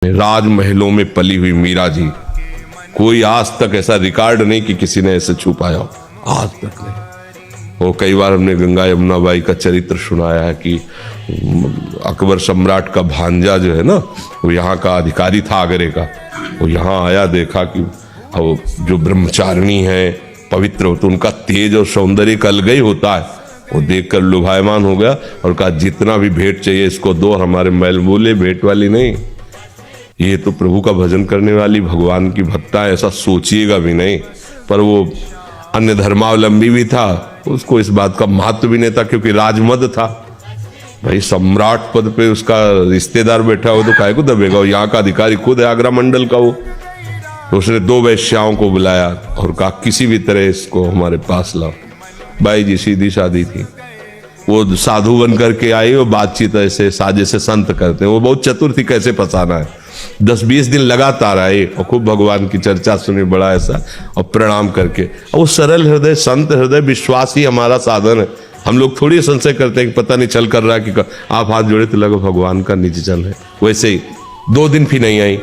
राजमहलों में पली हुई मीरा जी, कोई आज तक ऐसा रिकॉर्ड नहीं कि किसी ने ऐसे छू पाया हो, आज तक नहीं। वो कई बार हमने गंगा यमुना बाई का चरित्र सुनाया है कि अकबर सम्राट का भांजा जो है ना, वो यहाँ का अधिकारी था आगरे का, वो यहाँ आया, देखा कि वो जो ब्रह्मचारिणी है पवित्र हो तो उनका तेज और सौंदर्य का अलग ही होता है। वो देखकर लुभायमान हो गया और कहा जितना भी भेंट चाहिए इसको दो, हमारे महल। बोले भेंट वाली नहीं, ये तो प्रभु का भजन करने वाली भगवान की भक्ता है, ऐसा सोचिएगा भी नहीं। पर वो अन्य धर्मावलंबी भी था, उसको इस बात का महत्व भी नहीं था, क्योंकि राजमद था भाई, सम्राट पद पे उसका रिश्तेदार बैठा हो तो काहे को दबेगा, यहाँ का अधिकारी खुद है आगरा मंडल का वो। तो उसने दो वैश्याओं को बुलाया और कहा किसी भी तरह इसको हमारे पास लाओ। बाई जी सीधी सादी थी, वो साधु बन करके आई, वो बातचीत ऐसे साजे से संत करते हैं, वो बहुत चतुर थी कैसे फंसाना है। 10-20 दिन लगातार आए और खूब भगवान की चर्चा सुनी, बड़ा ऐसा, और प्रणाम करके। और वो सरल हृदय, संत हृदय, विश्वास ही हमारा साधन है। हम लोग थोड़ी संशय करते हैं कि पता नहीं चल कर रहा है कि आप हाथ जोड़े तो लगा भगवान का निजी चल है। वैसे ही 2 दिन फिर नहीं आई,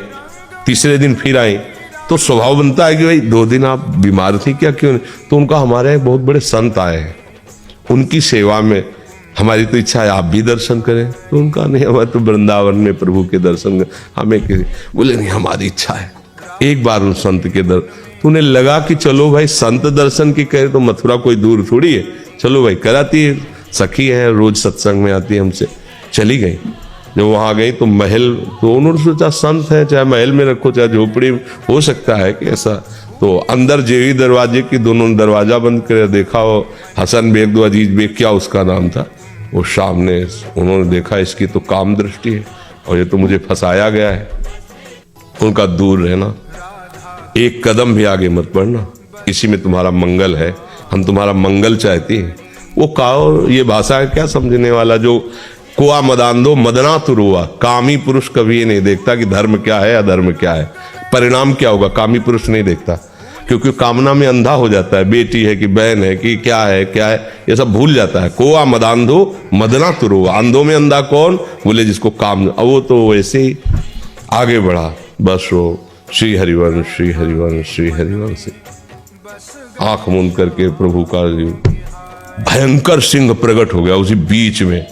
तीसरे दिन फिर आई, तो स्वभाव बनता है कि भाई 2 दिन आप बीमार थी क्या, क्यों नहीं? तो उनका हमारे एक बहुत बड़े संत आए हैं, उनकी सेवा में हमारी तो इच्छा है आप भी दर्शन करें। तो उनका नहीं, हमारे तो वृंदावन में प्रभु के दर्शन हमें बोले नहीं, हमारी इच्छा है एक बार उन संत के दर्शन। तो उन्हें लगा कि चलो भाई संत दर्शन की कहे तो मथुरा कोई दूर थोड़ी है, चलो भाई कराती है, सखी है, रोज सत्संग में आती है हमसे। चली गई, जब वहां गई तो महल, तो उन्होंने सोचा संत है, चाहे महल में रखो चाहे झोपड़ी, हो सकता है कि ऐसा। तो अंदर जेवी दरवाजे की दोनों दरवाजा बंद कर देखा, हो हसन बेग दो अजीज बेग क्या उसका नाम था, वो सामने उन्होंने देखा इसकी तो काम दृष्टि है और ये तो मुझे फंसाया गया है। उनका दूर रहना, एक कदम भी आगे मत बढ़ना, इसी में तुम्हारा मंगल है, हम तुम्हारा मंगल चाहते हैं। वो कहो ये भाषा है क्या समझने वाला, जो कुआ मदान मदना तुरुआ, कामी पुरुष कभी ये नहीं देखता कि धर्म क्या है अधर्म क्या है, परिणाम क्या होगा, कामी पुरुष नहीं देखता, क्योंकि कामना में अंधा हो जाता है, बेटी है कि बहन है कि क्या है ये सब भूल जाता है। कोआ मदांधो मदना तुरुआ, अंधों में अंधा कौन, बोले जिसको काम। वो तो वैसे ही आगे बढ़ा, बस वो श्री हरिवंश श्री हरिवंश श्री हरिवंश, आंख मूंद करके प्रभु का भयंकर सिंह प्रकट हो गया उसी बीच में।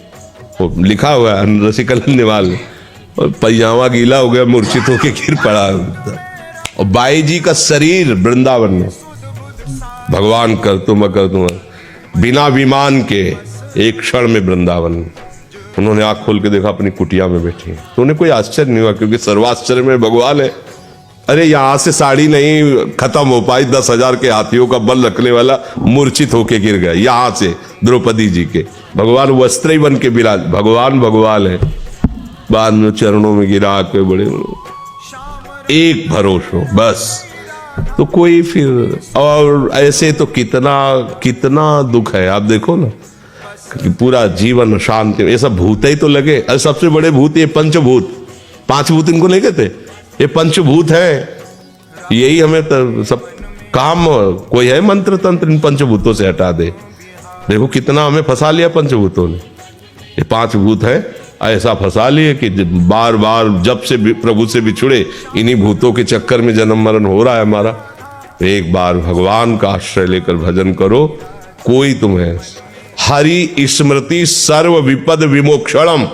वो लिखा हुआ है रसिकल निवाल, और पैजामा गीला हो गया, मूर्छित होके गिर पड़ा। और बाई जी का शरीर वृंदावन में, भगवान कर तुम बिना विमान के एक क्षण में वृंदावन में। उन्होंने आंख खोल के देखा अपनी कुटिया में बैठी, तो उन्हें कोई आश्चर्य नहीं हुआ, क्योंकि सर्वाश्चर्य में भगवान है। अरे यहां से साड़ी नहीं खत्म हो पाई, 10,000 के हाथियों का बल रखने वाला मूर्छित होके गिर गया यहां से द्रौपदी जी के। भगवान वस्त्र ही बन के विराज, भगवान है। बाद में चरणों में गिरा के बड़े एक भरोसा बस। तो कोई फिर, और ऐसे तो कितना दुख है, आप देखो ना कि पूरा जीवन शांति, ये सब भूत ही तो लगे। अरे सबसे बड़े भूत ये पंचभूत, 5 भूत इनको नहीं कहते, ये पंचभूत है। यही हमें तो सब काम, कोई है मंत्र तंत्र इन पंचभूतों से हटा दे। देखो कितना हमें फंसा लिया पंचभूतों ने, ये 5 भूत है, ऐसा फंसा लिए कि बार बार जब से प्रभु से बिछुड़े इन्हीं भूतों के चक्कर में जन्म मरण हो रहा है हमारा। एक बार भगवान का आश्रय लेकर भजन करो, कोई तुम्हें हरि स्मृति सर्व विपद विमोक्षणम,